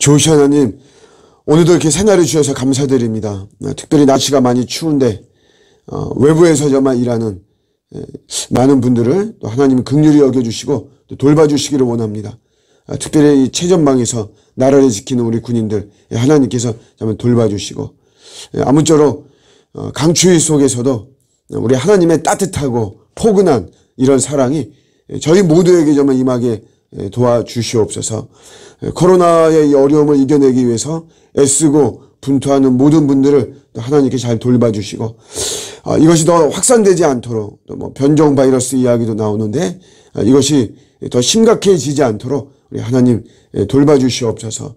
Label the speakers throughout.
Speaker 1: 좋으신 하나님, 오늘도 이렇게 새날을 주셔서 감사드립니다. 특별히 날씨가 많이 추운데 외부에서 정말 일하는 많은 분들을 또 하나님이 긍휼히 여겨주시고 또 돌봐주시기를 원합니다. 특별히 이 최전방에서 나라를 지키는 우리 군인들 하나님께서 정말 돌봐주시고, 아무쪼록 강추위 속에서도 우리 하나님의 따뜻하고 포근한 이런 사랑이 저희 모두에게 정말 임하게 도와주시옵소서. 코로나의 이 어려움을 이겨내기 위해서 애쓰고 분투하는 모든 분들을 또 하나님께 잘 돌봐주시고, 이것이 더 확산되지 않도록, 또 뭐 변종 바이러스 이야기도 나오는데 이것이 더 심각해지지 않도록 우리 하나님 돌봐주시옵소서.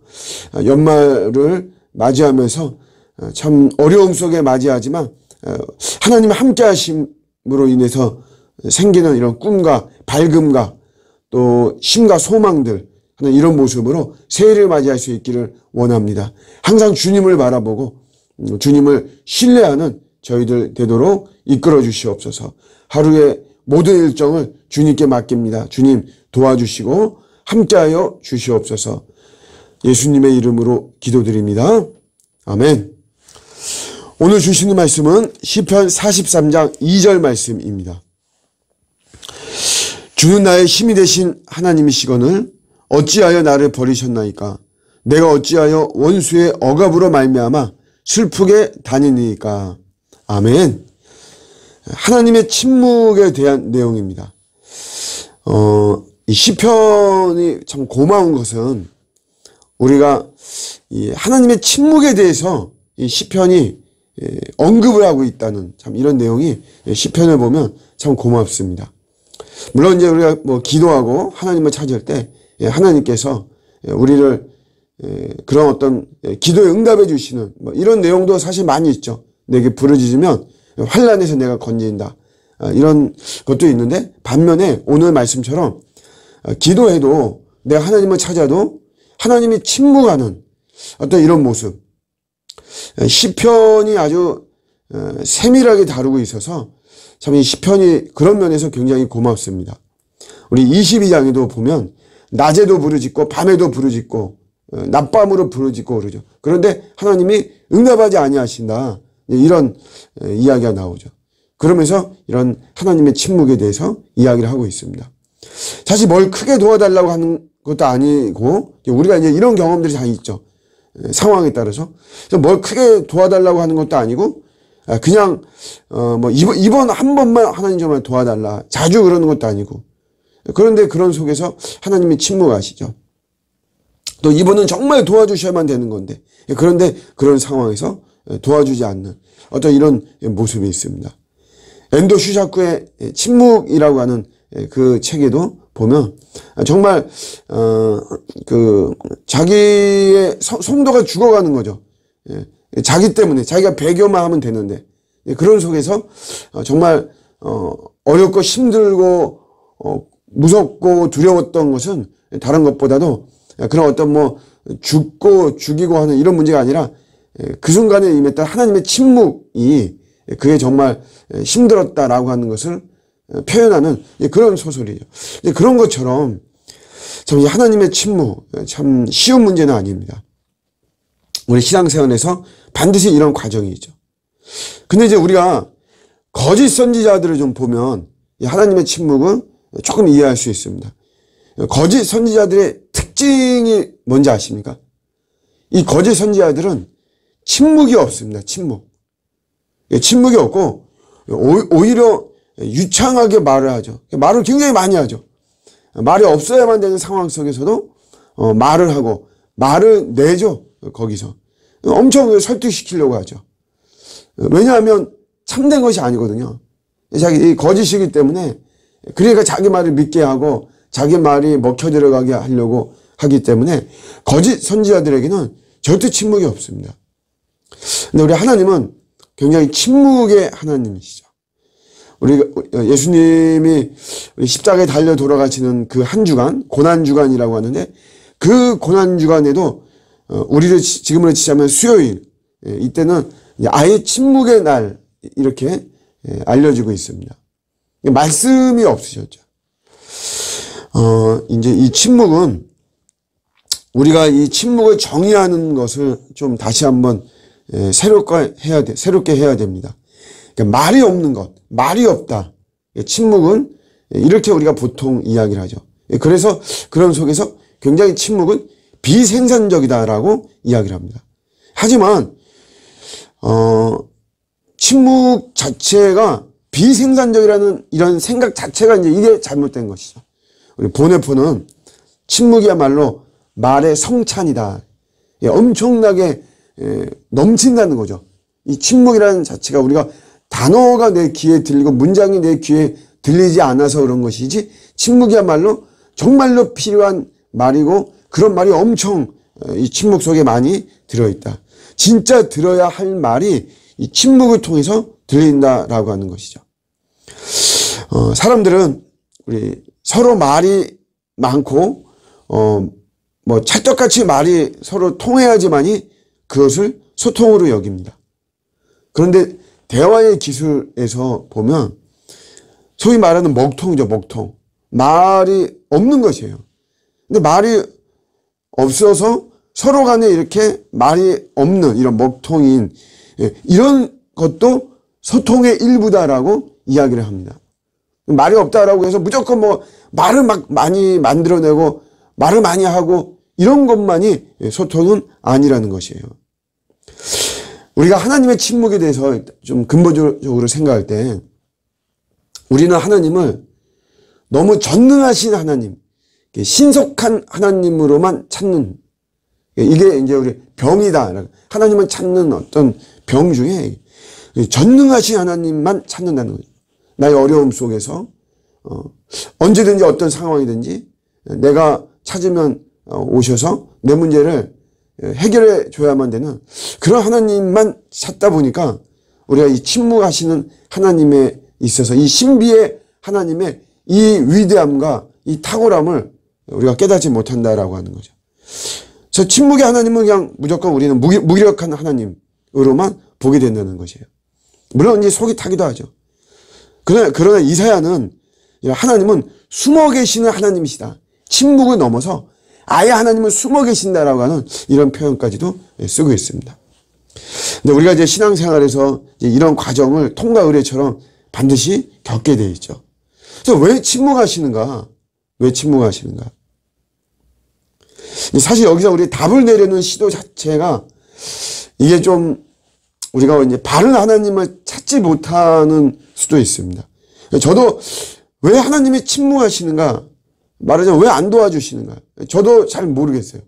Speaker 1: 연말을 맞이하면서 참 어려움 속에 맞이하지만 하나님의 함께 하심으로 인해서 생기는 이런 꿈과 밝음과 또 힘과 소망들, 이런 모습으로 새해를 맞이할 수 있기를 원합니다. 항상 주님을 바라보고 주님을 신뢰하는 저희들 되도록 이끌어 주시옵소서. 하루의 모든 일정을 주님께 맡깁니다. 주님 도와주시고 함께하여 주시옵소서. 예수님의 이름으로 기도드립니다. 아멘. 오늘 주시는 말씀은 시편 43장 2절 말씀입니다. 주는 나의 힘이 되신 하나님이시거늘 어찌하여 나를 버리셨나이까? 내가 어찌하여 원수의 억압으로 말미암아 슬프게 다니니까? 아멘. 하나님의 침묵에 대한 내용입니다. 이 시편이 참 고마운 것은 우리가 이 하나님의 침묵에 대해서 이 시편이 언급을 하고 있다는 참 이런 내용이 시편을 보면 참 고맙습니다. 물론 이제 우리가 뭐 기도하고 하나님을 찾을 때 하나님께서 우리를 그런 어떤 기도에 응답해 주시는 뭐 이런 내용도 사실 많이 있죠. 내게 부르짖으면 환난에서 내가 건진다. 이런 것도 있는데, 반면에 오늘 말씀처럼 기도해도 내가 하나님을 찾아도 하나님이 침묵하는 어떤 이런 모습. 시편이 아주 세밀하게 다루고 있어서 참 이 시편이 그런 면에서 굉장히 고맙습니다. 우리 22장에도 보면 낮에도 부르짖고 밤에도 부르짖고 낮밤으로 부르짖고 그러죠. 그런데 하나님이 응답하지 아니하신다. 이런 이야기가 나오죠. 그러면서 이런 하나님의 침묵에 대해서 이야기를 하고 있습니다. 사실 뭘 크게 도와달라고 하는 것도 아니고, 우리가 이제 이런 경험들이 다 있죠. 상황에 따라서. 뭘 크게 도와달라고 하는 것도 아니고, 그냥, 뭐, 이번 한 번만 하나님 정말 도와달라. 자주 그러는 것도 아니고. 그런데 그런 속에서 하나님이 침묵하시죠. 또 이번은 정말 도와주셔야만 되는 건데. 그런데 그런 상황에서 도와주지 않는 어떤 이런 모습이 있습니다. 엔도 슈샤쿠의 침묵이라고 하는 그 책에도 보면 정말 그 자기의 성도가 죽어가는 거죠. 자기 때문에 자기가 배교만 하면 되는데, 그런 속에서 정말 어렵고 힘들고 무섭고 두려웠던 것은 다른 것보다도 그런 어떤 뭐 죽고 죽이고 하는 이런 문제가 아니라 그 순간에 임했던 하나님의 침묵이 그게 정말 힘들었다라고 하는 것을 표현하는 그런 소설이죠. 그런 것처럼 참 하나님의 침묵, 참 쉬운 문제는 아닙니다. 우리 신앙생활에서 반드시 이런 과정이 있죠. 근데 이제 우리가 거짓 선지자들을 좀 보면 하나님의 침묵은 조금 이해할 수 있습니다. 거짓 선지자들의 특징이 뭔지 아십니까? 이 거짓 선지자들은 침묵이 없습니다. 침묵이 없고 오히려 유창하게 말을 하죠. 말을 굉장히 많이 하죠. 말이 없어야만 되는 상황 속에서도 말을 하고 말을 내죠. 거기서 엄청 설득시키려고 하죠. 왜냐하면 참된 것이 아니거든요. 자기 거짓이기 때문에, 그러니까 자기 말을 믿게 하고 자기 말이 먹혀 들어가게 하려고 하기 때문에 거짓 선지자들에게는 절대 침묵이 없습니다. 근데 우리 하나님은 굉장히 침묵의 하나님이시죠. 우리 예수님이 십자가에 달려 돌아가시는 그 한 주간, 고난주간이라고 하는데, 그 고난주간에도 우리를 지금으로 치자면 수요일, 이때는 아예 침묵의 날 이렇게 알려지고 있습니다. 말씀이 없으셨죠. 이제 이 침묵은 우리가 이 침묵을 정의하는 것을 좀 다시 한번 새롭게 해야 됩니다. 그러니까 말이 없는 것, 말이 없다. 침묵은 이렇게 우리가 보통 이야기를 하죠. 그래서 그런 속에서 굉장히 침묵은 비생산적이다라고 이야기를 합니다. 하지만 침묵 자체가 비생산적이라는 이런 생각 자체가 이제 이게 잘못된 것이죠. 우리 보네포는 침묵이야말로 말의 성찬이다. 엄청나게 넘친다는 거죠. 이 침묵이라는 자체가 우리가 단어가 내 귀에 들리고 문장이 내 귀에 들리지 않아서 그런 것이지, 침묵이야말로 정말로 필요한 말이고, 그런 말이 엄청 이 침묵 속에 많이 들어있다. 진짜 들어야 할 말이 이 침묵을 통해서 들린다라고 하는 것이죠. 사람들은 우리 서로 말이 많고 뭐 찰떡같이 말이 서로 통해야지만이 그것을 소통으로 여깁니다. 그런데 대화의 기술에서 보면 소위 말하는 먹통이죠, 먹통. 말이 없는 것이에요. 근데 말이 없어서 서로 간에 이렇게 말이 없는 이런 먹통인 이런 것도 소통의 일부다라고 이야기를 합니다. 말이 없다라고 해서 무조건 뭐 말을 막 많이 만들어내고 말을 많이 하고 이런 것만이 소통은 아니라는 것이에요. 우리가 하나님의 침묵에 대해서 좀 근본적으로 생각할 때 우리는 하나님을 너무 전능하신 하나님, 신속한 하나님으로만 찾는, 이게 이제 우리 병이다. 하나님을 찾는 어떤 병 중에 전능하신 하나님만 찾는다는 거죠. 나의 어려움 속에서 언제든지 어떤 상황이든지 내가 찾으면 오셔서 내 문제를 해결해 줘야만 되는 그런 하나님만 찾다 보니까 우리가 이 침묵하시는 하나님에 있어서 이 신비의 하나님의 이 위대함과 이 탁월함을 우리가 깨닫지 못한다라고 하는 거죠. 그래서 침묵의 하나님은 그냥 무조건 우리는 무기력한 하나님으로만 보게 된다는 것이에요. 물론 이제 속이 타기도 하죠. 그러나 이사야는 하나님은 숨어 계시는 하나님이시다. 침묵을 넘어서 아예 하나님은 숨어 계신다라고 하는 이런 표현까지도 쓰고 있습니다. 근데 우리가 이제 신앙생활에서 이제 이런 과정을 통과 의례처럼 반드시 겪게 되어 있죠. 그래서 왜 침묵하시는가? 왜 침묵하시는가? 사실 여기서 우리 답을 내려는 시도 자체가 이게 좀 우리가 이제 바른 하나님을 찾지 못하는 수도 있습니다. 저도 왜 하나님이 침묵하시는가? 말하자면 왜 안 도와주시는가? 저도 잘 모르겠어요.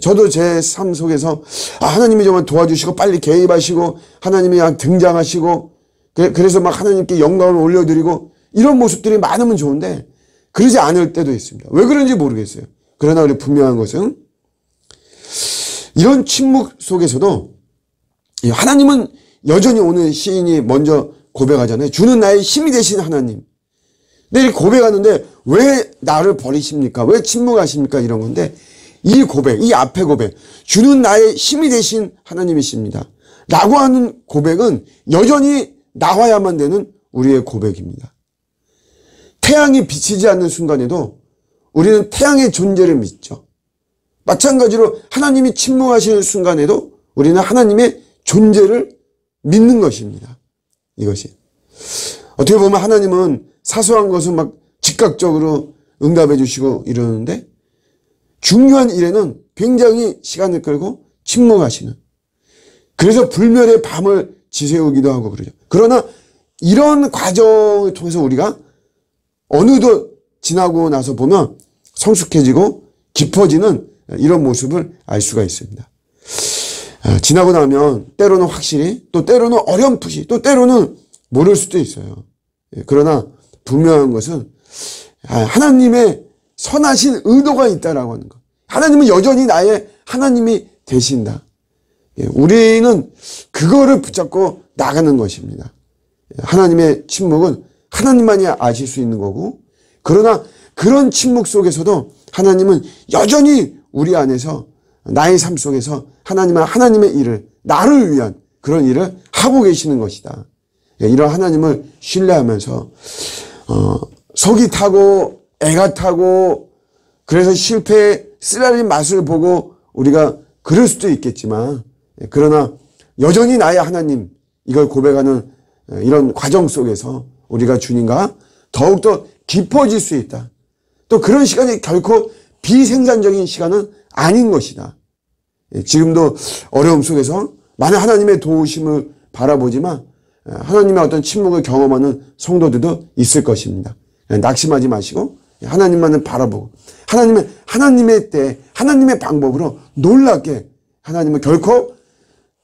Speaker 1: 저도 제 삶 속에서 하나님이 정말 도와주시고 빨리 개입하시고 하나님이 등장하시고 그래서 막 하나님께 영광을 올려드리고 이런 모습들이 많으면 좋은데 그러지 않을 때도 있습니다. 왜 그런지 모르겠어요. 그러나 우리 분명한 것은 이런 침묵 속에서도 하나님은 여전히 오늘 시인이 먼저 고백하잖아요. 주는 나의 힘이 되신 하나님. 근데 이렇게 고백하는데 왜 나를 버리십니까? 왜 침묵하십니까? 이런 건데 이 고백, 이 앞에 고백, 주는 나의 힘이 되신 하나님이십니다. 라고 하는 고백은 여전히 나와야만 되는 우리의 고백입니다. 태양이 비치지 않는 순간에도 우리는 태양의 존재를 믿죠. 마찬가지로 하나님이 침묵하시는 순간에도 우리는 하나님의 존재를 믿는 것입니다. 이것이. 어떻게 보면 하나님은 사소한 것은 막 즉각적으로 응답해 주시고 이러는데 중요한 일에는 굉장히 시간을 끌고 침묵하시는. 그래서 불멸의 밤을 지새우기도 하고 그러죠. 그러나 이런 과정을 통해서 우리가 어느덧 지나고 나서 보면 성숙해지고 깊어지는 이런 모습을 알 수가 있습니다. 지나고 나면 때로는 확실히, 또 때로는 어렴풋이, 또 때로는 모를 수도 있어요. 그러나 분명한 것은 하나님의 선하신 의도가 있다라고 하는 것. 하나님은 여전히 나의 하나님이 되신다. 우리는 그거를 붙잡고 나가는 것입니다. 하나님의 침묵은 하나님만이 아실 수 있는 거고, 그러나 그런 침묵 속에서도 하나님은 여전히 우리 안에서 나의 삶 속에서 하나님의 일을, 나를 위한 그런 일을 하고 계시는 것이다. 이런 하나님을 신뢰하면서 속이 타고 애가 타고 그래서 실패에 쓰라린 맛을 보고 우리가 그럴 수도 있겠지만, 그러나 여전히 나의 하나님, 이걸 고백하는 이런 과정 속에서 우리가 주님과 더욱더 깊어질 수 있다. 또 그런 시간이 결코 비생산적인 시간은 아닌 것이다. 지금도 어려움 속에서 많은 하나님의 도우심을 바라보지만 하나님의 어떤 침묵을 경험하는 성도들도 있을 것입니다. 낙심하지 마시고 하나님만을 바라보고 하나님의 때 하나님의 방법으로 놀랍게 하나님은 결코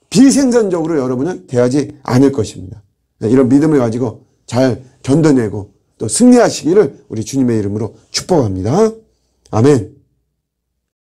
Speaker 1: 비생산적으로 여러분을 대하지 않을 것입니다. 이런 믿음을 가지고 잘 견뎌내고 또 승리하시기를 우리 주님의 이름으로 축복합니다. 아멘.